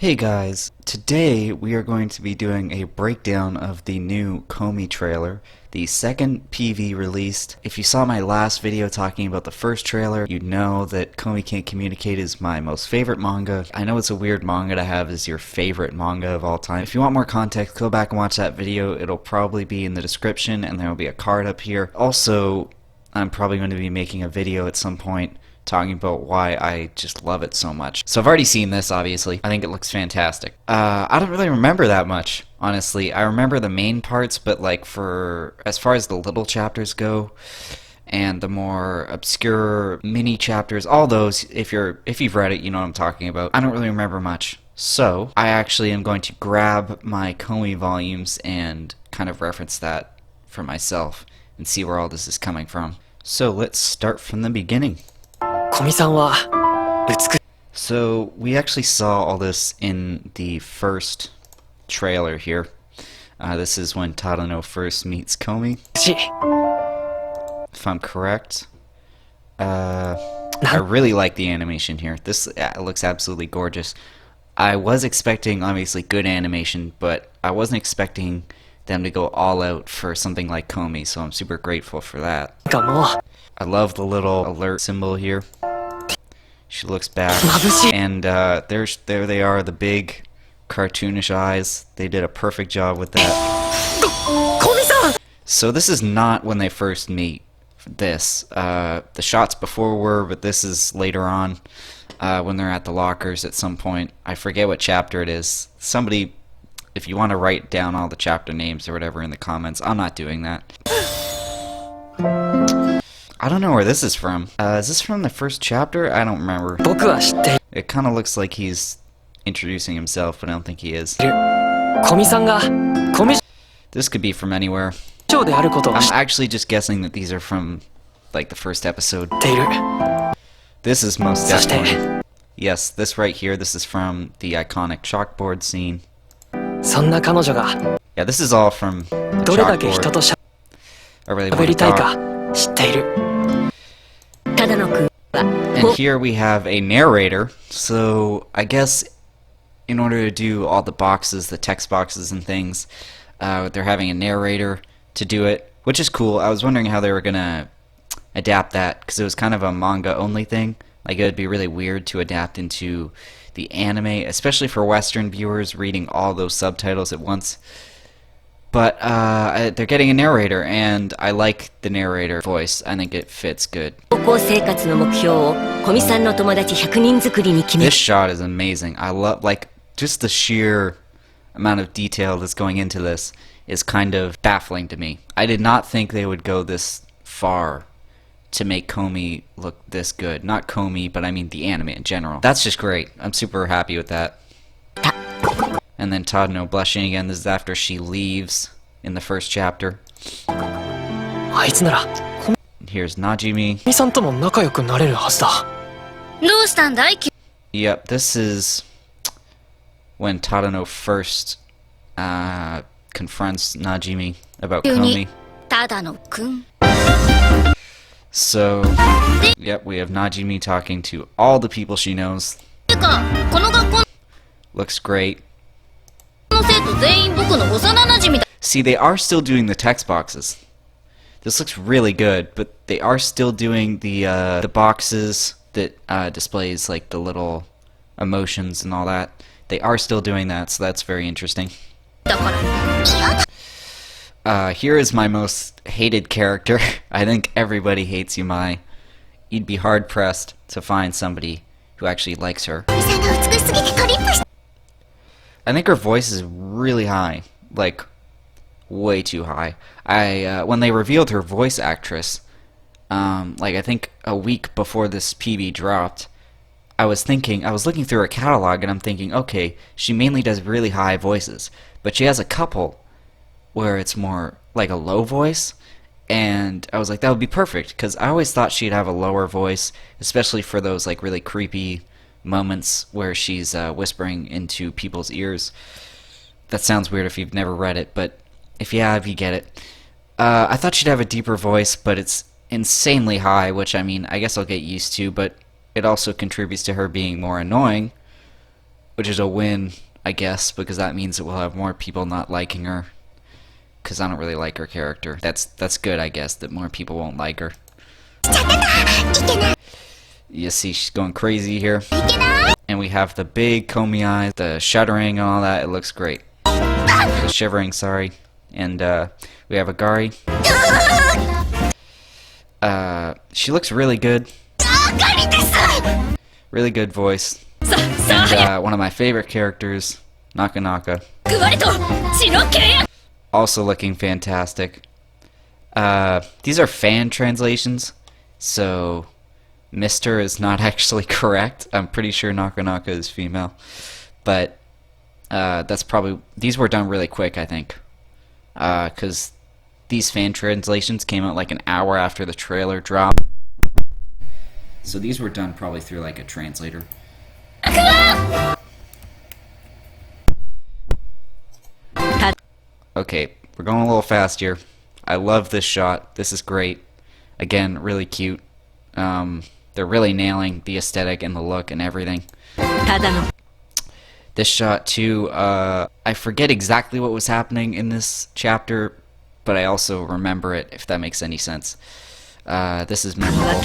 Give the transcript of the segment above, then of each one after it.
Hey guys, today we are going to be doing a breakdown of the new Komi trailer, the second PV released. If you saw my last video talking about the first trailer, you know that Komi Can't Communicate is my most favorite manga. I know it's a weird manga to have as your favorite manga of all time. If you want more context, go back and watch that video. It'll probably be in the description and there will be a card up here. Also, I'm probably going to be making a video at some point talking about why I just love it so much. So I've already seen this, obviously. I think it looks fantastic. I don't really remember that much, honestly. I remember the main parts, but like as far as the little chapters go, and the more obscure mini chapters, all those, if you've read it, you know what I'm talking about. I don't really remember much. So I actually am going to grab my Komi volumes and kind of reference that for myself and see where all this is coming from. So let's start from the beginning. So we actually saw all this in the first trailer here. This is when Tadano first meets Komi, if I'm correct. I really like the animation here. This looks absolutely gorgeous. I was expecting obviously good animation, but I wasn't expecting them to go all out for something like Komi, so I'm super grateful for that. I love the little alert symbol here. She looks back, and there they are, the big cartoonish eyes. They did a perfect job with that. So this is not when they first meet. The shots before were, but this is later on, when they're at the lockers at some point. I forget what chapter it is. Somebody, if you want to write down all the chapter names or whatever in the comments, I'm not doing that. I don't know where this is from. Is this from the first chapter? I don't remember. It kind of looks like he's introducing himself, but I don't think he is. This could be from anywhere. I'm actually just guessing that these are from, like, the first episode. This is most definitely. Yes, this right here, this is from the iconic chalkboard scene. Yeah, this is all from the chalkboard. I really want to talk. And here we have a narrator, so I guess in order to do all the boxes, the text boxes and things, they're having a narrator to do it, which is cool. I was wondering how they were going to adapt that, because it was kind of a manga-only thing. Like, it would be really weird to adapt into the anime, especially for Western viewers reading all those subtitles at once. But they're getting a narrator, and I like the narrator voice. I think it fits good. This shot is amazing. I love, like, just the sheer amount of detail that's going into this is kind of baffling to me. I did not think they would go this far to make Komi look this good. Not Komi, but I mean the anime in general. That's just great. I'm super happy with that. And then Tadano blushing again. This is after she leaves in the first chapter. Here's Najimi. Yep, this is when Tadano first confronts Najimi about Komi. So, yep, we have Najimi talking to all the people she knows. Looks great. See, they are still doing the text boxes. This looks really good, but they are still doing the boxes that displays like the little emotions and all that. They are still doing that, so that's very interesting. Here is my most hated character. I think everybody hates Yumai. You'd be hard pressed to find somebody who actually likes her. I think her voice is really high, like way too high. When they revealed her voice actress, like I think a week before this PV dropped, I was looking through her catalog and I'm thinking, okay, she mainly does really high voices, but she has a couple where it's more like a low voice, and I was like, that would be perfect, because I always thought she'd have a lower voice, especially for those like really creepy moments where she's whispering into people's ears. That sounds weird if you've never read it, but if you have, you get it. I thought she'd have a deeper voice, but it's insanely high, which, I mean, I guess I'll get used to, but it also contributes to her being more annoying. which is a win, I guess, because that means that we'll have more people not liking her. Because I don't really like her character. That's good, I guess, that more people won't like her. You see, she's going crazy here. And we have the big Komi eyes, the shuddering and all that. It looks great. The shivering, sorry. And we have Agari. She looks really good. Really good voice. And one of my favorite characters, Naka. Also looking fantastic. These are fan translations, so Mr. is not actually correct. I'm pretty sure Naka is female. But that's probably... These were done really quick, I think. Because these fan translations came out like an hour after the trailer dropped. So these were done probably through like a translator. Okay, we're going a little fast here. I love this shot. This is great. Again, really cute. They're really nailing the aesthetic and the look and everything. This shot too, I forget exactly what was happening in this chapter, but I also remember it, if that makes any sense. This is memorable.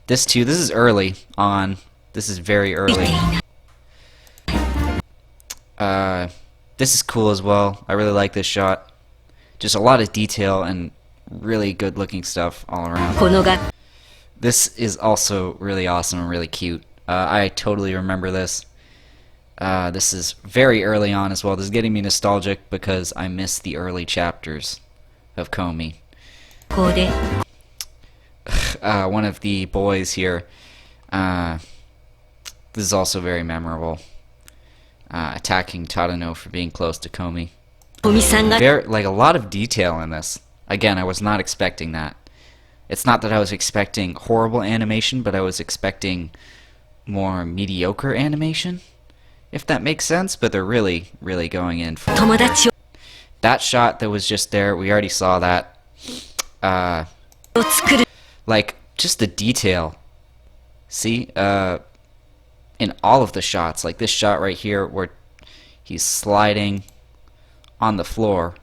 This too, this is early on. This is very early. This is cool as well. I really like this shot. Just a lot of detail and really good looking stuff all around. This is also really awesome and really cute. I totally remember this. This is very early on as well. This is getting me nostalgic because I miss the early chapters of Komi. One of the boys here. This is also very memorable. Attacking Tadano for being close to Komi. Like a lot of detail in this. Again, I was not expecting that. It's not that I was expecting horrible animation, but I was expecting more mediocre animation, if that makes sense. But they're really, really going in for it. That shot that was just there, we already saw that. Like, just the detail. See? In all of the shots, like this shot right here where he's sliding on the floor.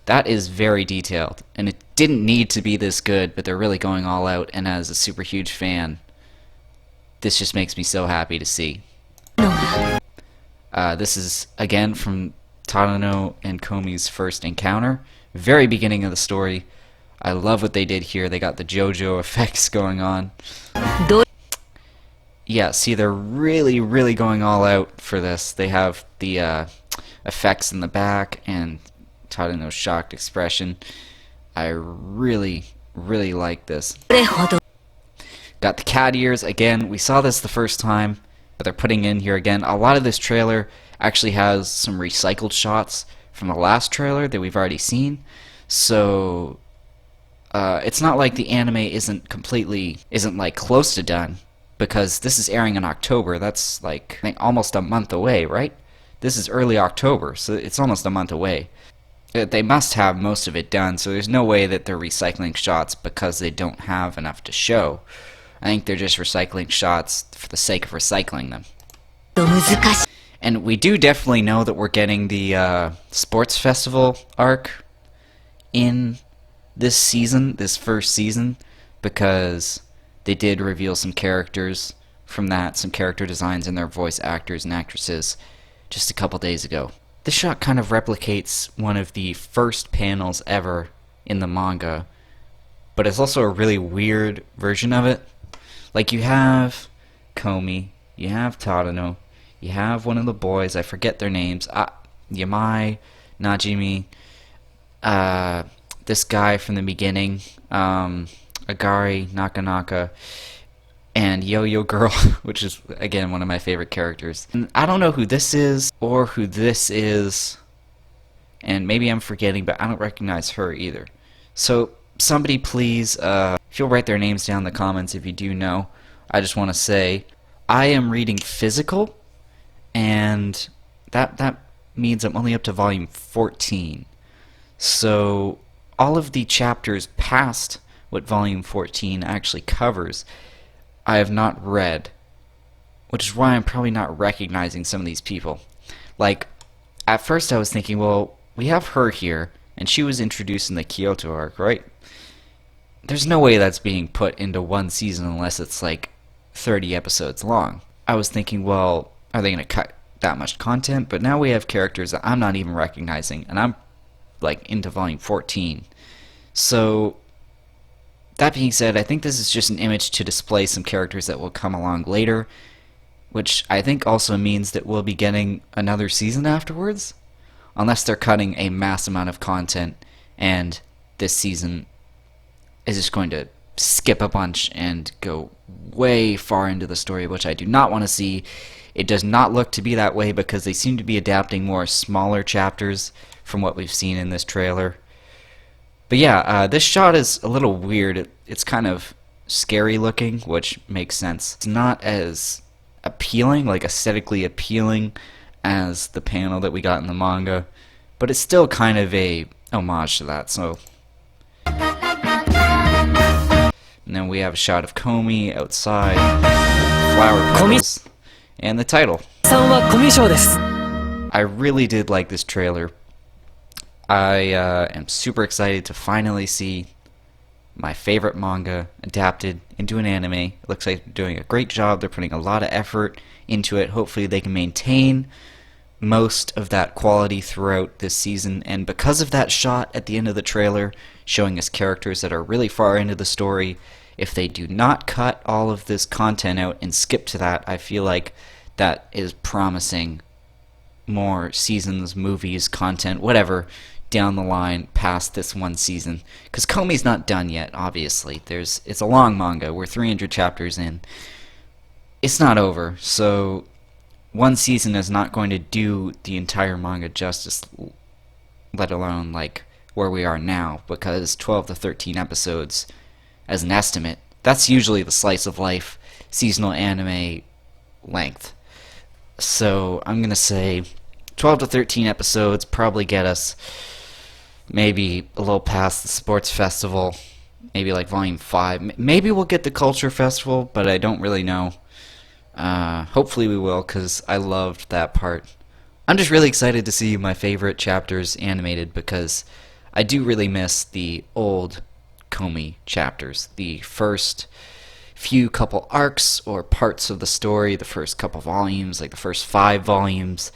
That is very detailed, and it didn't need to be this good, but they're really going all out, and as a super huge fan, this just makes me so happy to see. This is, again, from Tadano and Komi's first encounter. Very beginning of the story. I love what they did here. They got the JoJo effects going on. Yeah, see, they're really, really going all out for this. They have the effects in the back and Tadano's shocked expression. I really, really like this. Got the cat ears. Again, we saw this the first time, but they're putting in here again. A lot of this trailer actually has some recycled shots from the last trailer that we've already seen. So it's not like the anime isn't like close to done. Because this is airing in October. That's like, I think, almost a month away, right? This is early October, so it's almost a month away. They must have most of it done, so there's no way that they're recycling shots because they don't have enough to show. I think they're just recycling shots for the sake of recycling them. And we do definitely know that we're getting the sports festival arc in this season, this first season, because they did reveal some characters from that, some character designs and their voice actors and actresses just a couple days ago. This shot kind of replicates one of the first panels ever in the manga, but it's also a really weird version of it. Like, you have Komi, you have Tadano, you have one of the boys, I forget their names, Yamai, Najimi, this guy from the beginning, Agari, Naka, and Yo-Yo Girl, which is, again, one of my favorite characters. And I don't know who this is, or who this is, and maybe I'm forgetting, but I don't recognize her either. So, somebody please, if you'll write their names down in the comments if you do know, I just want to say, I am reading physical, and that means I'm only up to volume 14. So, all of the chapters past what volume 14 actually covers, I have not read. which is why I'm probably not recognizing some of these people. Like, at first I was thinking, well, we have her here, and she was introduced in the Kyoto arc, right? There's no way that's being put into one season unless it's like 30 episodes long. I was thinking, well, are they going to cut that much content? But now we have characters that I'm not even recognizing, and I'm like into volume 14. So, that being said, I think this is just an image to display some characters that will come along later, which I think also means that we'll be getting another season afterwards, unless they're cutting a mass amount of content and this season is just going to skip a bunch and go way far into the story, which I do not want to see. It does not look to be that way because they seem to be adapting more smaller chapters from what we've seen in this trailer. But yeah, this shot is a little weird. It's kind of scary looking, which makes sense. It's not as appealing, like aesthetically appealing, as the panel that we got in the manga, but it's still kind of a homage to that. So, and then we have a shot of Komi outside, flower petals, and the title. I really did like this trailer. I am super excited to finally see my favorite manga adapted into an anime. It looks like they're doing a great job. They're putting a lot of effort into it. Hopefully they can maintain most of that quality throughout this season. And because of that shot at the end of the trailer showing us characters that are really far into the story, if they do not cut all of this content out and skip to that, I feel like that is promising more seasons, movies, content, whatever, down the line past this one season. Because Komi's not done yet, obviously. It's a long manga. We're 300 chapters in. It's not over, so one season is not going to do the entire manga justice, let alone like where we are now, because 12 to 13 episodes as an estimate, that's usually the slice of life seasonal anime length. So I'm going to say 12 to 13 episodes probably get us maybe a little past the sports festival, maybe like volume 5. Maybe we'll get the culture festival, but I don't really know. Hopefully we will, because I loved that part. I'm just really excited to see my favorite chapters animated, because I do really miss the old Komi chapters. The first few couple arcs or parts of the story, the first couple volumes, like the first 5 volumes.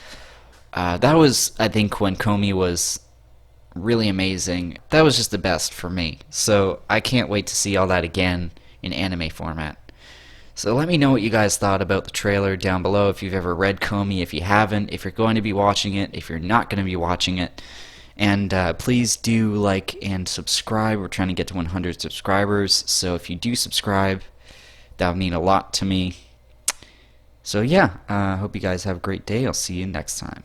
That was, I think, when Komi was really amazing. That was just the best for me. So I can't wait to see all that again in anime format. So let me know what you guys thought about the trailer down below, if you've ever read Komi, if you haven't, if you're going to be watching it, if you're not going to be watching it. And please do like and subscribe. We're trying to get to 100 subscribers, so if you do subscribe, that would mean a lot to me. So yeah, I hope you guys have a great day. I'll see you next time.